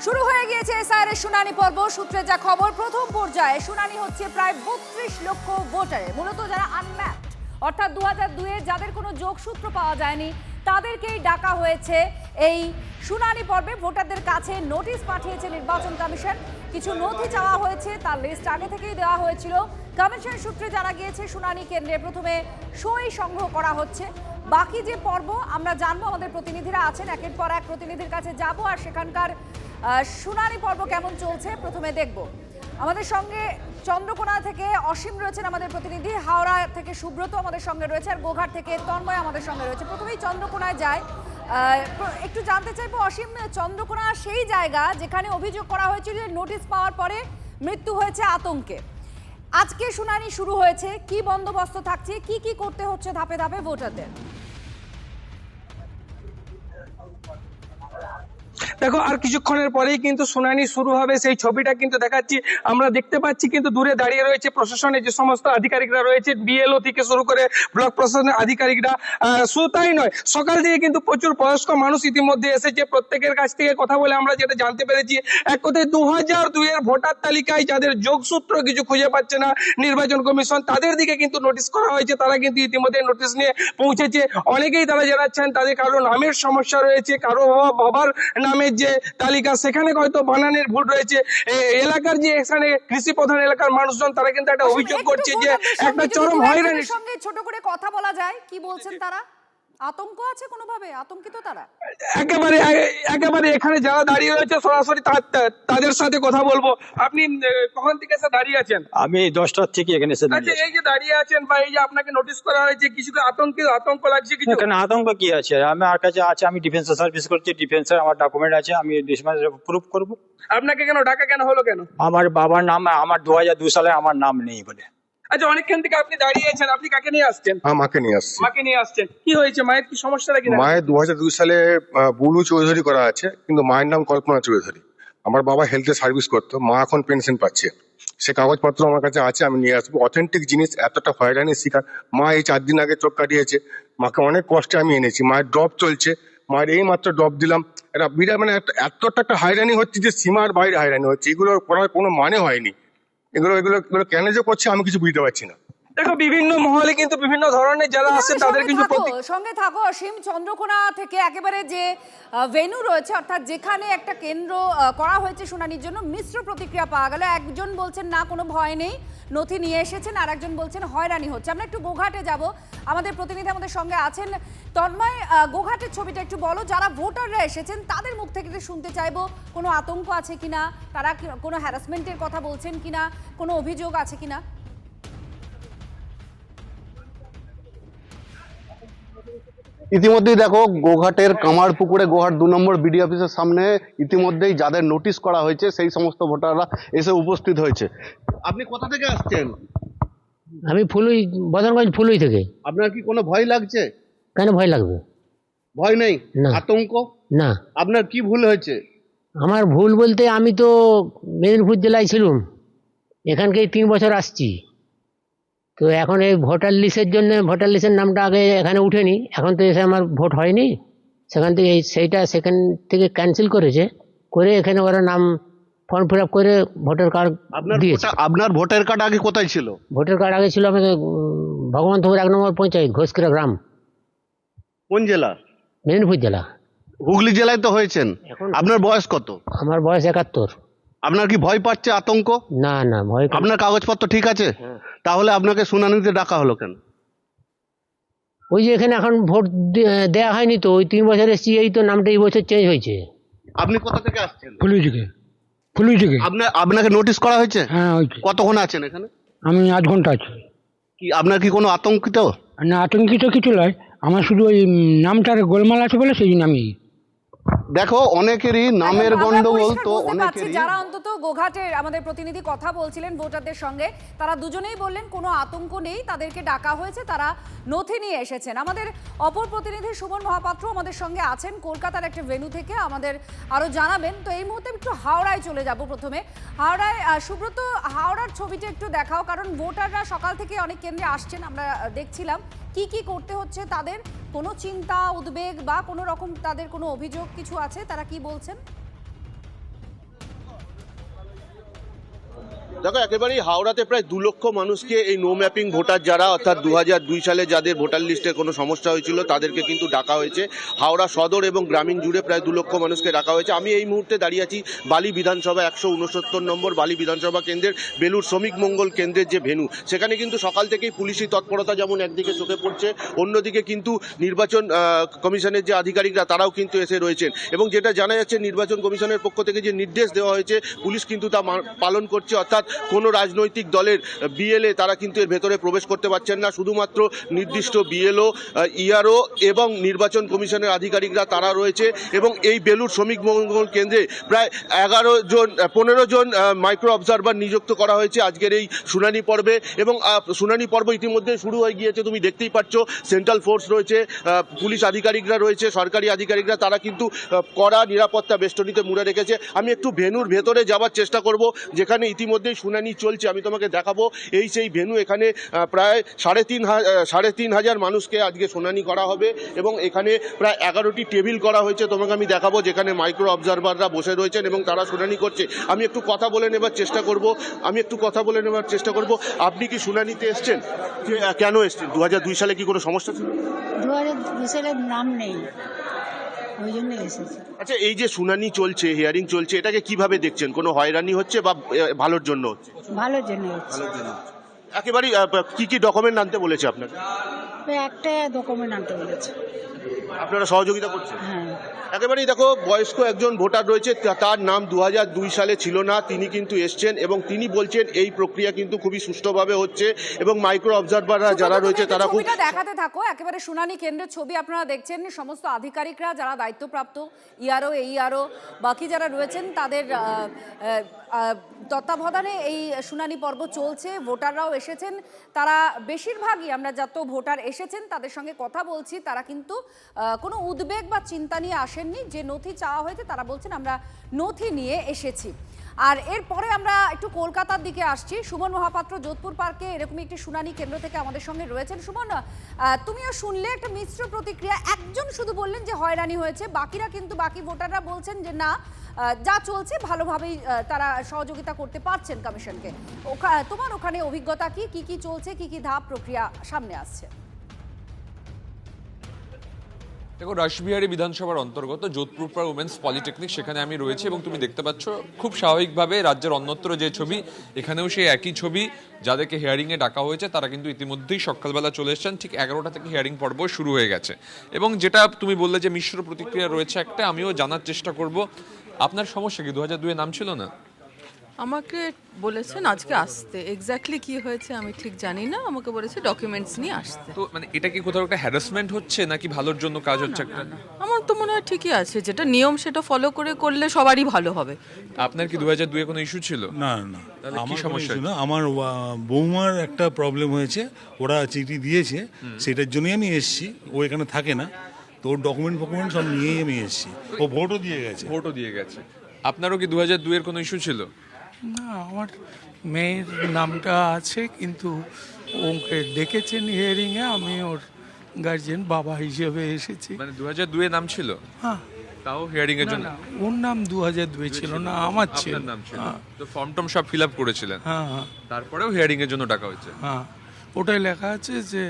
শুরু হয়ে গিয়েছে এসআইআর এর শুনানি পর্ব। সূত্রে যা খবর, প্রথম পর্যায়ে শুনানি হচ্ছে প্রায় ৩২ লক্ষ ভোটারের, মূলত যারা আনম্যাপড অর্থাৎ 2002 এর যাদের কোনো যোগসূত্র পাওয়া যায়নি তাদেরকেই ডাকা হয়েছে এই শুনানি পর্বে। ভোটারদের কাছে নোটিশ পাঠিয়েছে নির্বাচন কমিশন, কিছু নথি চাওয়া হয়েছে, তার লিস্ট আগে থেকেই দেওয়া হয়েছিল। কমিশন সূত্রে জানা গিয়েছে শুনানি কেন্দ্রে প্রথমে সই সংগ্রহ করা হচ্ছে। বাকি যে পর্ব আমরা জানবো, আমাদের প্রতিনিধিরা আছেন, একের পর এক প্রতিনিধির কাছে যাব আর সেখানকার শুনানি পর্ব কেমন চলছে প্রথমে দেখব। আমাদের সঙ্গে চন্দ্রকোনা থেকে অসীম রয়েছেন আমাদের প্রতিনিধি, হাওড়া থেকে সুব্রত আমাদের সঙ্গে রয়েছে, আর গোঘাট থেকে তন্ময় আমাদের সঙ্গে রয়েছে। প্রথমেই চন্দ্রকোনায় যায়, একটু জানতে চাইবো অসীম, চন্দ্রকোনা সেই জায়গা যেখানে অভিযোগ করা হয়েছিল যে নোটিশ পাওয়ার পরে মৃত্যু হয়েছে আতঙ্কে। আজকে শুনানি শুরু হয়েছে, কি বন্দোবস্ত থাকছে, কি কি করতে হচ্ছে ধাপে ধাপে ভোটারদের? দেখো, আর কিছুক্ষণের পরেই কিন্তু শুনানি শুরু হবে, সেই ছবিটা কিন্তু দেখাচ্ছি। আমরা দেখতে পাচ্ছি কিন্তু দূরে দাঁড়িয়ে রয়েছে প্রশাসনের যে সমস্ত আধিকারিকরা রয়েছে, বিএলও থেকে শুরু করে ব্লক প্রশাসনের আধিকারিকরা। শুধু তাই নয়, সকাল থেকে কিন্তু প্রচুর বয়স্ক মানুষ ইতিমধ্যে এসেছে। প্রত্যেকের কাছ থেকে কথা বলে আমরা যেটা জানতে পেরেছি, এক কথায় 2002 এর ভোটার তালিকায় যাদের যোগসূত্র কিছু খুঁজে পাচ্ছে না নির্বাচন কমিশন, তাদের দিকে কিন্তু নোটিশ করা হয়েছে। তারা কিন্তু ইতিমধ্যে নোটিশ নিয়ে পৌঁছেছে। অনেকেই তারা জানাচ্ছেন তাদের কারো নামের সমস্যা রয়েছে, কারো বাবার নামের যে তালিকা সেখানে হয়তো বানানের ভুল রয়েছে। এলাকার যে এখানে কৃষি প্রধান এলাকার মানুষজন, তারা কিন্তু একটা অভিযোগ করছে যে একটা চরম হয়রানির সঙ্গে ছোট করে কথা বলা যায়, কি বলছেন তারা? আতঙ্ক আছে কোনোভাবে, আতঙ্কিত তারা? একেবারে এখানে যারা দাঁড়িয়ে রয়েছে সরাসরি তাদের সাথে কথা বলবো। আপনি কখন থেকে এসে দাঁড়িয়ে আছেন? আমি 10টার থেকে এখানে এসে আচ্ছা, এই যে দাঁড়িয়ে আছেন বা এই যে আপনাকে নোটিশ করা হয়েছে, কিছু আতঙ্ক লাগছে কিছু? এখানে আতঙ্ক কি আছে? আমার কাছে আছে, আমি ডিফেন্সে সার্ভিস করছি, ডিফেন্সের আমার ডকুমেন্ট আছে, আমি ডিফেন্সে প্রুফ করব। আপনাকে কেন ডাকা কেন হলো কেন? আমার বাবার নাম, আমার 2002 সালে আমার নাম নেই বলে। আচ্ছা, অনেকক্ষণ থেকে আপনি দাঁড়িয়ে আছেন, আপনি কাকে নিয়ে আসছেন? মাকে নিয়ে আসছি। মাকে নিয়ে আসছেন, কি হয়েছে? মায়ের কি সমস্যাটা কি? মায়ের 2002 সালে বুলু চৌধুরী করা আছে, কিন্তু মায়ের নাম কল্পনা চৌধুরী। আমার বাবা হেলথে সার্ভিস করতো, মা এখন পেনশন পাচ্ছে। সে কাগজপত্র আমার কাছে আছে, আমি নিয়ে আসবো। অথেন্টিক জিনিস, এতটা হয়রানির শিকার মা এই 4 দিন আগে চোখ কাটিয়েছে। মাকে অনেক কষ্টে আমি এনেছি। মায়ের ড্রপ চলছে, মায়ের এই মাত্র ড্রপ দিলাম। এটা বিরাট মানে এতটা একটা হয়রানি হচ্ছে যে সীমার বাইরে হয়রানি হচ্ছে। এগুলো করার কোনো মানে হয়নি। এগুলো কেন যে করছে আমি কিছু বুঝতে পারছি না। দেখো, বিভিন্ন মহলে কিন্তু বিভিন্ন ধরনের যারা আছে তাদের কিন্তু সঙ্গে থাকো অসীম। চন্দ্রকোনা থেকে একেবারে যে ভেন্যু রয়েছে, অর্থাৎ যেখানে একটা কেন্দ্র করা হয়েছে শুনানির জন্য, মিশ্র প্রতিক্রিয়া পাওয়া গেল। একজন বলছেন না কোনো ভয় নেই, নথি নিয়ে এসেছেন, আর একজন বলছেন হয়রানি হচ্ছে। আমরা একটু গোঘাটে যাব, আমাদের প্রতিনিধি আমাদের সঙ্গে আছেন তন্ময়। গোঘাটের ছবিটা একটু বলো, যারা ভোটাররা এসেছেন তাদের মুখ থেকে শুনতে চাইবো কোনো আতঙ্ক আছে কিনা, তারা কোনো হ্যারাসমেন্টের কথা বলছেন কিনা, কোনো অভিযোগ আছে কিনা। ইতিমধ্যেই দেখো, গোঘাটের কামারপুকুরে গোঘাট 2 নম্বর বিডি অফিসের সামনে ইতিমধ্যেই যাদের নোটিশ করা হয়েছে সেই সমস্ত ভোটাররা এসে উপস্থিত হয়েছে। আপনি কোথা থেকে আসছেন? আমি ফুলুই, বদনগঞ্জ ফুলুই থেকে। আপনার কি কোনো ভয় লাগছে? কেন ভয় লাগবে? ভয় নেই? না। আতঙ্ক না। আপনার কি ভুল হয়েছে? আমার ভুল বলতে, আমি তো মেদিনীপুর জেলায় ছিলাম, এখানকে 3 বছর আসছি। তো এখন এই ভোটার লিস্টের জন্য, ভোটার লিস্টের নামটা আগে এখানে উঠেনি, এখন তো এসে আমার ভোট হয়নি, সেখান থেকে সেখান থেকে ক্যান্সেল করেছে, করে এখানে ওরা নাম ফর্ম ফিল আপ করে ভোটার কার্ড দিয়েছে। আপনার ভোটার কার্ড আগে কোথায় ছিল? ভোটার কার্ড আগে ছিল আমাকে ভগবানপুর 1 নম্বর পঞ্চায়েত, ঘোষকিরা গ্রাম। কোন জেলা? মেদিনীপুর জেলা। হুগলি জেলায় তো হয়েছেন। আপনার বয়স কত? আমার বয়স 71। আপনার কি ভয় পাচ্ছে, আতঙ্ক? না না, ভয়। আপনার কাগজপত্র ঠিক আছে? তাহলে আপনাকে শুনানিতে ডাকা হলো কেন? ওই যে এখানে এখন ভোট দেয়া হয়নি তো, ওই 3 বছর এসেছি, এই তো নামটা এই বছর চেঞ্জ হয়েছে। আপনি কোথা থেকে আসছেন? ফুলুই থেকে। আপনাকে নোটিশ করা হয়েছে? হ্যাঁ, হয়েছে। কতক্ষণ আছেন এখানে? আমি 8 ঘন্টা আছি। কি আপনার কি কোনো আতঙ্কিত? না, আতঙ্কিত কিছু নয়, আমার শুধু ওই নামটার গোলমাল আছে বলে সেই জন্য আমি। দেখো, অনেকেরই নামের গন্ডগোল তো অনেকেরই। যারা অন্তত গোঘাটের আমাদের প্রতিনিধি কথা বলছিলেন ভোটারদের সঙ্গে, তারা দুজনেই বললেন কোনো আতঙ্ক নেই, তাদেরকে ডাকা হয়েছে, তারা নথি নিয়ে এসেছেন। আমাদের অপর প্রতিনিধি সুমন মহাপাত্র আমাদের সঙ্গে আছেন কলকাতার একটা ভেন্যু থেকে, আমাদের আরো জানাবেন। তো এই মুহূর্তে একটু হাওড়ায় চলে যাব। প্রথমে হাওড়ায় সুব্রত, হাওড়ার ছবিটা একটু দেখাও, কারণ ভোটাররা সকাল থেকে অনেক কেন্দ্রে আসছেন, আমরা দেখছিলাম। কি কি করতে হচ্ছে তাদের, কোনো চিন্তা, উদ্বেগ বা কোনো রকম তাদের কোনো অভিযোগ কিছু আছে, তারা কি বলছেন? দেখো একেবারেই হাওড়াতে প্রায় 2 লক্ষ মানুষকে এই নো ম্যাপিং ভোটার যারা অর্থাৎ 2002 সালে যাদের ভোটার লিস্টে কোনো সমস্যা হয়েছিল তাদেরকে কিন্তু ডাকা হয়েছে। হাওড়া সদর এবং গ্রামীণ জুড়ে প্রায় 2 লক্ষ মানুষকে ডাকা হয়েছে। আমি এই মুহূর্তে দাঁড়িয়ে আছি বালি বিধানসভা 169 নম্বর বালি বিধানসভা কেন্দ্রের বেলুর শ্রমিক মঙ্গল কেন্দ্রের যে ভেন্যু, সেখানে কিন্তু সকাল থেকেই পুলিশি তৎপরতা যেমন একদিকে চোখে পড়ছে, অন্যদিকে কিন্তু নির্বাচন কমিশনের যে আধিকারিকরা তারাও কিন্তু এসে রয়েছেন। এবং যেটা জানা যাচ্ছে নির্বাচন কমিশনের পক্ষ থেকে যে নির্দেশ দেওয়া হয়েছে পুলিশ কিন্তু তা পালন করছে, অর্থাৎ কোনো রাজনৈতিক দলের বিএলএ তারা কিন্তু এর ভেতরে প্রবেশ করতে পারছেন না। শুধুমাত্র নির্দিষ্ট বিএলও, ইআরও এবং নির্বাচন কমিশনের আধিকারিকরা তারা রয়েছে। এবং এই বেলুর শ্রমিক মঙ্গল কেন্দ্রে প্রায় 15 জন মাইক্রো অবজারভার নিযুক্ত করা হয়েছে আজকের এই শুনানি পর্বে। এবং শুনানি পর্ব ইতিমধ্যে শুরু হয়ে গিয়েছে, তুমি দেখতেই পাচ্ছ সেন্ট্রাল ফোর্স রয়েছে, পুলিশ আধিকারিকরা রয়েছে, সরকারি আধিকারিকরা তারা কিন্তু কড়া নিরাপত্তা বেষ্টনীতে মুড়ে রেখেছে। আমি একটু ভেন্যুর ভেতরে যাওয়ার চেষ্টা করব যেখানে ইতিমধ্যেই শুনানি চলছে, আমি তোমাকে দেখাবো। এই সেই ভেন্যু, এখানে প্রায় 3,500 মানুষকে আজকে শুনানি করা হবে এবং এখানে প্রায় 11টি টেবিল করা হয়েছে, তোমাকে আমি দেখাবো, যেখানে মাইক্রো অবজারভাররা বসে রয়েছেন এবং তারা শুনানি করছে। আমি একটু কথা বলে নেবার চেষ্টা করব। আপনি কি শুনানিতে এসছেন? কেন এসছেন? 2002 সালে কি কোনো সমস্যা ছিল? 2002 সালের নাম নেই, ওই জন্য এসেছি। আচ্ছা, এই যে শুনানি চলছে, হিয়ারিং চলছে, এটাকে কিভাবে দেখছেন? কোনো হয়রানি হচ্ছে বা ভালোর জন্য হচ্ছে? ভালোর জন্য হচ্ছে। একেবারেই কি কি ডকুমেন্ট আনতে বলেছে আপনাকে? একটা ডকুমেন্ট আনতে বলেছে। আপনারা সহযোগিতা করছেন? হ্যাঁ। একেবারেই দেখো, বয়স্ক একজন ভোটার রয়েছে, তার নাম 2002 সালে ছিল না, তিনি কিন্তু এসছেন এবং তিনি বলছেন এই প্রক্রিয়া কিন্তু খুবই সুষ্ঠুভাবে হচ্ছে এবং মাইক্রো অবজারভাররা যারা রয়েছে তারা খুব। ছবিটা দেখাতে থাকো, একেবারে শুনানি কেন্দ্রের ছবি আপনারা দেখছেন। সমস্ত আধিকারিকরা যারা দায়িত্বপ্রাপ্ত, ইআরও, এইআরও, বাকি যারা রয়েছেন তাদের তত্ত্বাবধানে এই শুনানি পর্ব চলছে। ভোটাররাও এসেছেন, তারা বেশিরভাগই, আমরা যত ভোটার এসেছেন তাদের সঙ্গে কথা বলছি, তারা কিন্তু কোনো উদ্বেগ বা চিন্তা নিয়ে আসেননি। যে নথি চাওয়া হয়েছে তারা বলছেন আমরা নথি নিয়ে এসেছি। আর এরপরে আমরা একটু কলকাতার দিকে আসছি। সুমন মহাপাত্র যোধপুর পার্কে এরকমই একটি শুনানি কেন্দ্র থেকে আমাদের সঙ্গে রয়েছেন। সুমন, তুমিও শুনলে একটা মিশ্র প্রতিক্রিয়া। একজন শুধু বললেন যে হয়রানি হয়েছে, বাকিরা কিন্তু, বাকি ভোটাররা বলছেন যে না, যা চলছে ভালোভাবেই তারা সহযোগিতা করতে পারছেন কমিশনকে। তোমার ওখানে অভিজ্ঞতা কি কি চলছে, কি ধাপ প্রক্রিয়া সামনে আসছে? দেখো, রাসবিহারী বিধানসভার অন্তর্গত যোধপুর পাড়া উমেন্স পলিটেকনিক, সেখানে আমি রয়েছি এবং তুমি দেখতে পাচ্ছ খুব স্বাভাবিকভাবে রাজ্যের অন্যত্র যে ছবি, এখানেও সেই একই ছবি। যাদেরকে হিয়ারিংয়ে ডাকা হয়েছে তারা কিন্তু ইতিমধ্যেই সকালবেলা চলে এসেছেন, ঠিক 11টা থেকে হিয়ারিং পর্ব শুরু হয়ে গেছে। এবং যেটা তুমি বললে যে মিশ্র প্রতিক্রিয়া রয়েছে একটা, আমিও জানার চেষ্টা করব আপনার সমস্যা কি? 2002 নাম ছিল না? আমাকে বলেছেন আজকে আসতে, এক্স্যাক্টলি কি হয়েছে আমি ঠিক জানি না, আমাকে বলেছে ডকুমেন্টস নিয়ে আসতে। তো মানে এটা কি কোথাও একটা হ্যারাসমেন্ট হচ্ছে নাকি ভালোর জন্য কাজ হচ্ছে একটা? আমার তো মনে হয় ঠিকই আছে, যেটা নিয়ম সেটা ফলো করলে সবারই ভালো হবে। আপনার কি 2002 কোনো ইস্যু ছিল? না না, তাহলে কি আমার সমস্যা? না, আমার বৌমার একটা প্রবলেম হয়েছে, ওরা চিঠি দিয়েছে, সেটার জন্যই আমি এসেছি। ও এখানে থাকে না, তো ওর ডকুমেন্ট সব নিয়েই আমি এসেছি। ও ভোটও দিয়ে গেছে। আপনারও কি 2002 কোনো ইস্যু ছিল? না, আমার মেয়ের নামটা আছে, কিন্তু ওকে ডেকেছেন হিয়ারিংয়ে, আমি ওর গার্জিয়ান বাবা হিসেবে এসেছি। মানে 2002 নাম ছিল? হ্যাঁ। তাও হিয়ারিং এর জন্য? ওর নাম 2002 ছিল না, আমার ছিল। আপনার নাম ছিল? তো ফর্ম টম সব ফিল আপ করেছিলেন? হ্যাঁ হ্যাঁ। তারপরেও হিয়ারিং এর জন্য ডাকা হয়েছে? হ্যাঁ, ওটাই লেখা আছে যে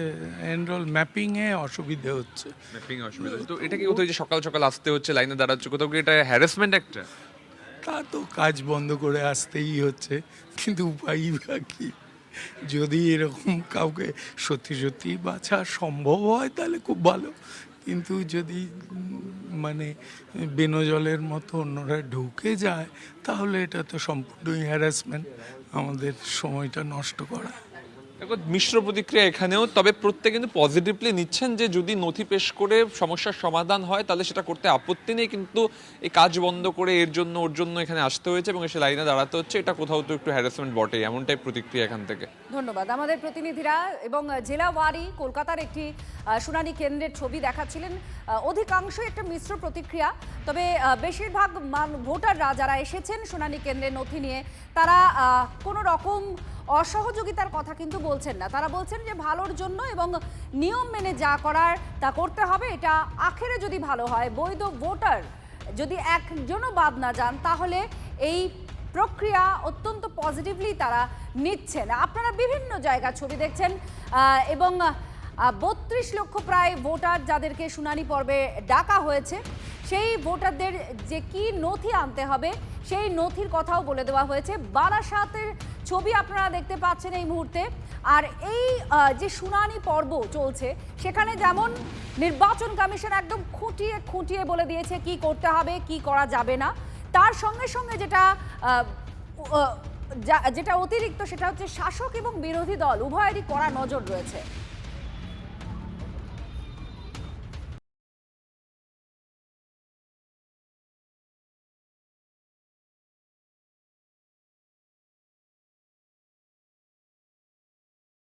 এনরোল ম্যাপিংয়ে অসুবিধা হচ্ছে। ম্যাপিং অসুবিধা? তো এটা কি কোথাও যে সকাল সকাল আসতে হচ্ছে, লাইনে দাঁড়াচ্ছে, কোথাও কি এটা হ্যারাসমেন্ট একটা? তা তো কাজ বন্ধ করে আসতেই হচ্ছে, কিন্তু উপায়ই বা কি? যদি এরকম কাউকে সত্যি বাছা সম্ভব হয় তাহলে খুব ভালো, কিন্তু যদি মানে বেনজলের মতো অন্যরা ঢুকে যায় তাহলে এটা তো সম্পূর্ণই হ্যারাসমেন্ট, আমাদের সময়টা নষ্ট করা। দেখো, মিশ্র প্রতিক্রিয়া এখানেও, তবে প্রত্যেকে কিন্তু পজিটিভলি নিচ্ছেন যে যদি নথি পেশ করে সমস্যার সমাধান হয় তাহলে সেটা করতে আপত্তি নেই, কিন্তু এই কাজ বন্ধ করে এর জন্য ওর জন্য এখানে আসতে হয়েছে এবং এসে লাইনে দাঁড়াতে হচ্ছে, এটা কোথাও তো একটু হ্যারাসমেন্ট বটে, এমনটাই প্রতিক্রিয়া এখান থেকে। ধন্যবাদ আমাদের প্রতিনিধিরা। এবং জেলাওয়ারি কলকাতার একটি শুনানি কেন্দ্রের ছবি দেখাচ্ছিলেন। অধিকাংশই একটা মিশ্র প্রতিক্রিয়া, তবে বেশিরভাগ ভোটাররা যারা এসেছেন শুনানি কেন্দ্রে নথি নিয়ে, তারা কোনো রকম অসহযোগিতার কথা কিন্তু বলছেন না। তারা বলছেন যে ভালোর জন্য এবং নিয়ম মেনে যা করার তা করতে হবে। এটা আখেরে যদি ভালো হয়, বৈধ ভোটার যদি একজনও বাদ না যান, তাহলে এই প্রক্রিয়া অত্যন্ত পজিটিভলি তারা নিচ্ছেন। আপনারা বিভিন্ন জায়গার ছবি দেখছেন এবং 32 লক্ষ প্রায় ভোটার যাদেরকে শুনানি পর্বে ডাকা হয়েছে, সেই ভোটারদের যে কি নথি আনতে হবে সেই নথির কথাও বলে দেওয়া হয়েছে। বারাসাতের ছবি আপনারা দেখতে পাচ্ছেন এই মুহূর্তে। আর এই যে শুনানি পর্ব চলছে সেখানে যেমন নির্বাচন কমিশন একদম খুঁটিয়ে খুঁটিয়ে বলে দিয়েছে কি করতে হবে কি করা যাবে না, তার সঙ্গে সঙ্গে যেটা অতিরিক্ত সেটা হচ্ছে শাসক এবং বিরোধী দল উভয়েরই কড়া নজর রয়েছে।